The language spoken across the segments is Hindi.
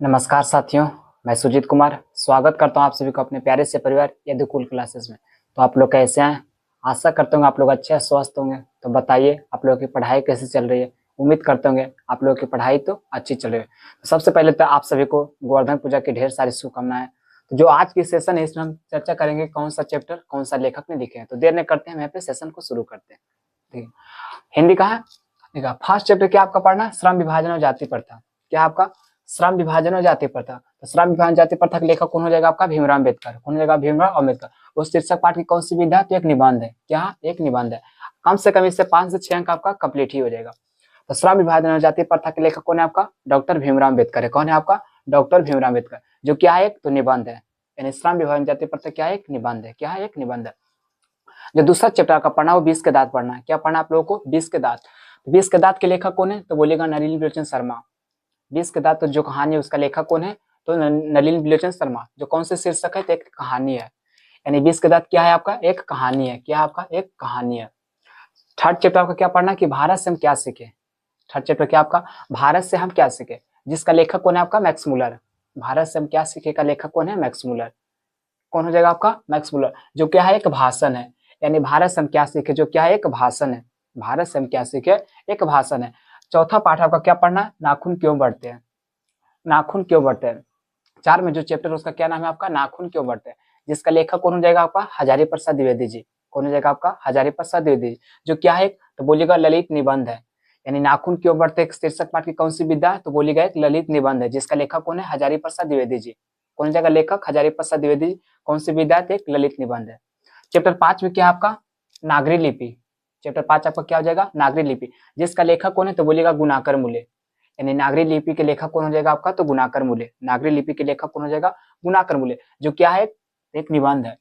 नमस्कार साथियों, मैं सुजीत कुमार स्वागत करता हूं आप सभी को अपने प्यारे से परिवार यदुकुल क्लासेस में। तो आप लोग कैसे हैं? आशा करते होंगे आप लोग अच्छे स्वस्थ होंगे। तो बताइए आप लोगों की पढ़ाई कैसे चल रही है। उम्मीद करते होंगे आप लोगों की पढ़ाई तो अच्छी चल रही है। तो सबसे पहले तो आप सभी को गोवर्धन पूजा की ढेर सारी शुभकामनाएं। तो जो आज की सेशन है इसमें हम चर्चा करेंगे कौन सा चैप्टर कौन सा लेखक ने लिखे हैं। तो देर नहीं करते हैं, हम यहाँ पे सेशन को शुरू करते हैं। ठीक है, हिंदी का है। ठीक है, फर्स्ट चैप्टर क्या आपका पढ़ना है? श्रम विभाजन और जाति प्रथा। क्या आपका? श्रम विभाजन और जाति प्रथा। तो श्रम विभाजन जाति प्रथा के लेखक कौन हो जाएगा आपका? भीमराव अम्बेडकर। कौन हो जाएगा? भीमराव अम्बेडकर। उस शीर्षक पाठ की कौन सी विधा है? तो एक निबंध है। क्या? एक निबंध है। कम से कम इससे 5 से 6 अंक आपका कंप्लीट ही हो जाएगा। तो श्रम विभाजन और जाति प्रथा के लेखक कौन है आपका? डॉक्टर भीमराव अम्बेडकर है। कौन है आपका? डॉक्टर भीमराव अम्बेडकर। जो क्या है? एक तो निबंध है। यानी श्रम विभाजन जाति प्रथा क्या है? एक निबंध है। क्या है? एक निबंध है। जो दूसरा चैप्टर का पढ़ना वो 20 के दांत पढ़ना है। क्या पढ़ना आप लोगों को? 20 के दांत। 20 के दांत के लेखक कौन है? तो बोलेगा नलिनी विलोचन शर्मा। 20 के दांत तो जो कहानी है उसका लेखक कौन है? तो नलिनी विलोचन शर्मा। जो कौन से शीर्षक है? तो एक कहानी है। यानी 20 के दांत क्या है आपका? एक कहानी है। क्या आपका? एक कहानी है। थर्ड चैप्टर आपका क्या पढ़ना है कि भारत से हम क्या सीखे। थर्ड चैप्टर क्या आपका? भारत से हम क्या सीखे, जिसका लेखक कौन है आपका? Max Muller. भारत से हम क्या सीखे का लेखक कौन है? Max Muller. कौन हो जाएगा आपका? Max Muller. जो क्या है? एक भाषण है। यानी भारत से हम क्या सीखे, जो क्या है? एक भाषण है। भारत से हम क्या सीखे? एक भाषण है। चौथा पाठ आपका क्या पढ़ना है? नाखून क्यों बढ़ते हैं। नाखून क्यों बढ़ते हैं। 4 में जो चैप्टर उसका क्या नाम है आपका? नाखून क्यों बढ़ते हैं। जिसका लेखक कौन हो जाएगा आपका? हजारी प्रसाद द्विवेदी जी। कौन हो जाएगा आपका? हजारी प्रसाद द्विवेदी जी। जो क्या है? तो बोलिएगा ललित निबंध है। यानी नाखून क्यों बढ़ते हैं शीर्षक पाठ की कौन सी विधा है? तो बोलिएगा एक ललित निबंध है। जिसका लेखक कौन है? हजारी प्रसाद द्विवेदी जी। कौन हो जाएगा लेखक? हजारी प्रसाद द्विवेदी जी। कौन सी विधा है? एक ललित निबंध है। चैप्टर 5 में क्या आपका? नागरी लिपि। चैप्टर 5 आपका क्या हो जाएगा? नागरी लिपि। जिसका लेखक कौन है? तो बोलिएगा गुणाकर मूल्य। यानी नागरी लिपि के लेखक कौन हो जाएगा आपका? तो गुणाकर मूल्य। नागरी लिपि के लेखक कौन हो जाएगा? गुणाकर मूल्य। जो क्या है? एक निबंध है।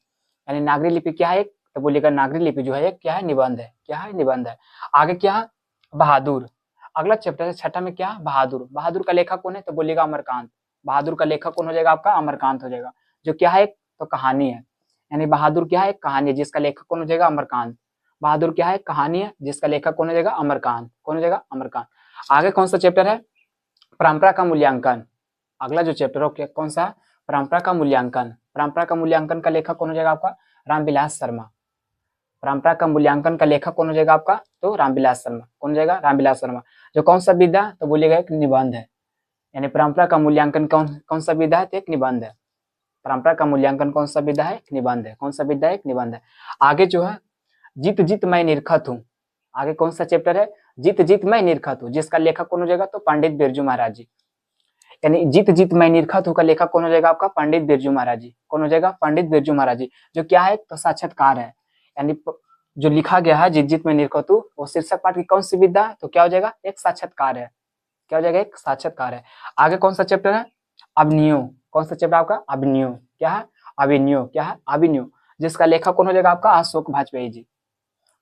यानी नागरी लिपि क्या है? तो बोलिएगा नागरी लिपि जो है एक क्या है? निबंध है। क्या है? निबंध है। आगे क्या है? बहादुर। अगला चैप्टर है छठा में क्या? बहादुर। बहादुर का लेखक कौन है? तो बोलिएगा अमरकांत। बहादुर का लेखक कौन हो जाएगा आपका? अमरकांत हो जाएगा। जो क्या है? तो कहानी है। यानी बहादुर क्या है? एक कहानी है। जिसका लेखक कौन हो जाएगा? अमरकांत। बहादुर क्या है? कहानी है। जिसका लेखक कौन हो जाएगा? अमरकांत। कौन हो जाएगा? अमरकांत। आगे कौन सा चैप्टर है? परंपरा का मूल्यांकन। अगला जो चैप्टर हो कौन सा? परंपरा का मूल्यांकन। परंपरा का मूल्यांकन का लेखक कौन हो जाएगा आपका? रामविलास शर्मा। परंपरा का मूल्यांकन का लेखक कौन हो जाएगा आपका? तो रामविलास शर्मा। कौन हो जाएगा? रामविलास शर्मा। जो कौन सा विधा? तो बोलिएगा एक निबंध है। यानी परंपरा का मूल्यांकन कौन कौन सा विधा है? तो एक निबंध है। परंपरा का मूल्यांकन कौन सा विधा है? एक निबंध है। कौन सा विधा है? एक निबंध है। आगे जो है जीत जीत मैं निरखत हूँ। आगे कौन सा चैप्टर है? जीत जीत मैं निरखत हूँ। जिसका लेखक कौन हो जाएगा? तो पंडित बिरजू महाराज जी। यानी जीत जीत मैं निरखत हूँ का लेखक कौन हो जाएगा आपका? पंडित बिरजू महाराज जी। कौन हो जाएगा? पंडित बिरजू महाराज जी। जो क्या है? तो साक्षात्कार है। यानी जो लिखा गया है जीत जीत मैं निरखत हूँ वो शीर्षक पाठ की कौन सी विधा है? तो क्या हो जाएगा? एक साक्षात्कार है। क्या हो जाएगा? एक साक्षात्कार है। आगे कौन सा चैप्टर है? अभिनयो। कौन सा चैप्टर आपका? अभिनयो। क्या है? अभिनयो। क्या है? अभिनयो। जिसका लेखक कौन हो जाएगा आपका? अशोक वाजपेयी जी।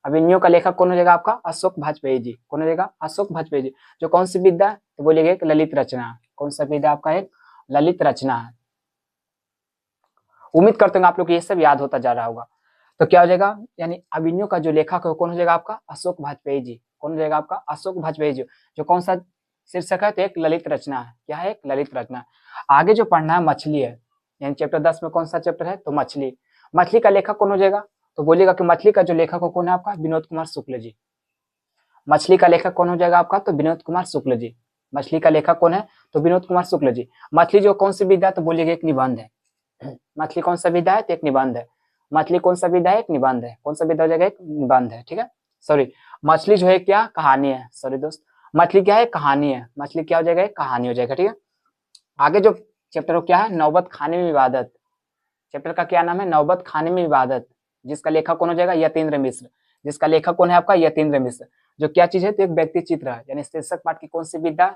अभिनयो का लेखक कौन हो जाएगा आपका? अशोक वाजपेयी जी। कौन हो जाएगा? अशोक वाजपेयी जी। जो कौन सी विधा है? तो बोलिएगा एक ललित रचना। कौन सा विधा आपका? एक ललित रचना है। उम्मीद करते हैं आप लोग को ये सब याद होता जा रहा होगा। तो क्या हो जाएगा? यानी अभिनयो का जो लेखक है कौन हो जाएगा आपका? अशोक वाजपेयी जी। कौन हो जाएगा आपका? अशोक वाजपेयी जी। जो कौन सा शीर्षक है? तो एक ललित रचना है। क्या है? एक ललित रचना। आगे जो पढ़ना है मछली है। यानी चैप्टर 10 में कौन सा चैप्टर है? तो मछली। मछली का लेखक कौन हो जाएगा? तो बोलिएगा कि मछली का जो लेखक हो कौन है आपका? विनोद कुमार शुक्ल जी। मछली का लेखक कौन हो जाएगा आपका? तो विनोद कुमार शुक्ल जी। मछली का लेखक कौन है? तो विनोद कुमार शुक्ल जी। मछली जो कौन सी विधा है? तो बोलिएगा एक निबंध है। मछली कौन सा विधा है? तो एक निबंध है। मछली कौन सा विधा है? एक निबंध है। कौन सा विधा हो जाएगा? एक निबंध है। ठीक है, सॉरी। मछली जो है क्या? कहानी है। सॉरी दोस्त, मछली क्या है? कहानी है। मछली क्या हो जाएगा? एक कहानी हो जाएगा। ठीक है। आगे जो चैप्टर क्या है? नौबत खाने में विवादत। चैप्टर का क्या नाम है? नौबत खाने में विवादत। जिसका लेखक कौन हो जाएगा? यतीन्द्र मिश्र। जिसका लेखक कौन है आपका? यतीन्द्र मिश्र। जो क्या चीज है? तो एक व्यक्ति चित्र है। यानी शीर्षक पाठ की कौन सी विधा?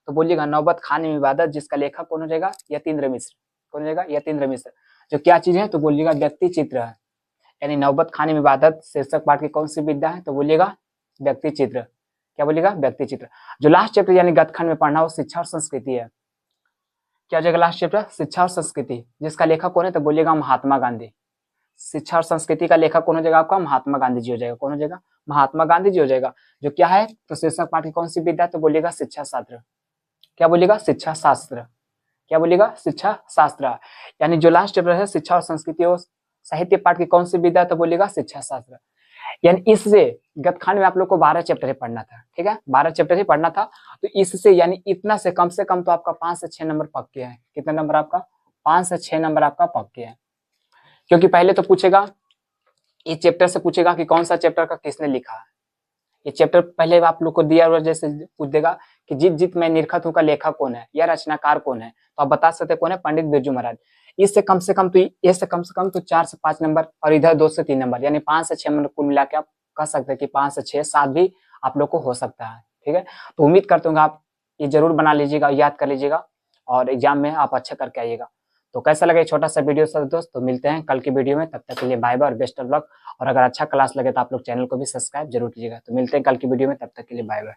तो बोलिएगा नौबत खाने में विवादत। जिसका लेखक कौन हो जाएगा? यतीन्द्र मिश्र। कौन हो जाएगा? यतीन्द्र मिश्र। जो क्या चीज है? तो बोलिएगा व्यक्ति चित्र है। यानी नौबत खाने में विवादत शीर्षक पाठ की कौन सी विधा है? तो बोलिएगा व्यक्ति चित्र। क्या बोलिएगा? व्यक्ति चित्र। जो लास्ट चैप्टर यानी गतखंड में पढ़ना वो शिक्षा और संस्कृति है। क्या हो जाएगा लास्ट चैप्टर? शिक्षा और संस्कृति। जिसका लेखक कौन है? तो बोलिएगा महात्मा गांधी। शिक्षा और संस्कृति का लेखक कौन हो जाएगा आपका? महात्मा गांधी जी हो जाएगा। कौन हो जाएगा? महात्मा गांधी जी हो जाएगा। जो क्या है? तो शीर्षक पाठ की कौन सी विधा? तो बोलिएगा शिक्षा शास्त्र। क्या बोलिएगा? शिक्षा शास्त्र। क्या बोलिएगा, शिक्षा शास्त्र। यानी जो लास्ट चैप्टर है शिक्षा और संस्कृति और साहित्य पाठ की कौन सी विधा है, तो बोलिएगा शिक्षा शास्त्र। यानी इससे गतखंड में आप लोग को 12 चैप्टर ही पढ़ना था, ठीक है, 12 चैप्टर ही पढ़ना था। तो इससे यानी इतना से कम तो आपका 5 से 6 नंबर पक्के हैं। कितना नंबर आपका, 5 से 6 नंबर आपका पक्के हैं। क्योंकि पहले तो पूछेगा, इस चैप्टर से पूछेगा कि कौन सा चैप्टर का किसने लिखा है। ये चैप्टर पहले आप लोग को दिया हुआ, जैसे पूछ देगा कि जीत जीत मैं निरखत हूँ का लेखक कौन है या रचनाकार कौन है, तो आप बता सकते कौन है, पंडित बिरजू महाराज। इससे कम से कम तो इससे कम से कम तो 4 से 5 नंबर, और इधर 2 से 3 नंबर, यानी 5 से 6 नंबर कुल मिला के आप कह सकते हैं कि 5 से 6 7 भी आप लोग को हो सकता है, ठीक है। तो उम्मीद करता हूँ आप ये जरूर बना लीजिएगा, याद कर लीजिएगा, और एग्जाम में आप अच्छा करके आइएगा। तो कैसा लगे छोटा सा वीडियो सर दोस्त, तो मिलते हैं कल की वीडियो में, तब तक के लिए बाय बाय और बेस्ट ऑफ लक। और अगर अच्छा क्लास लगे तो आप लोग चैनल को भी सब्सक्राइब जरूर कीजिएगा। तो मिलते हैं कल की वीडियो में, तब तक के लिए बाय बाय।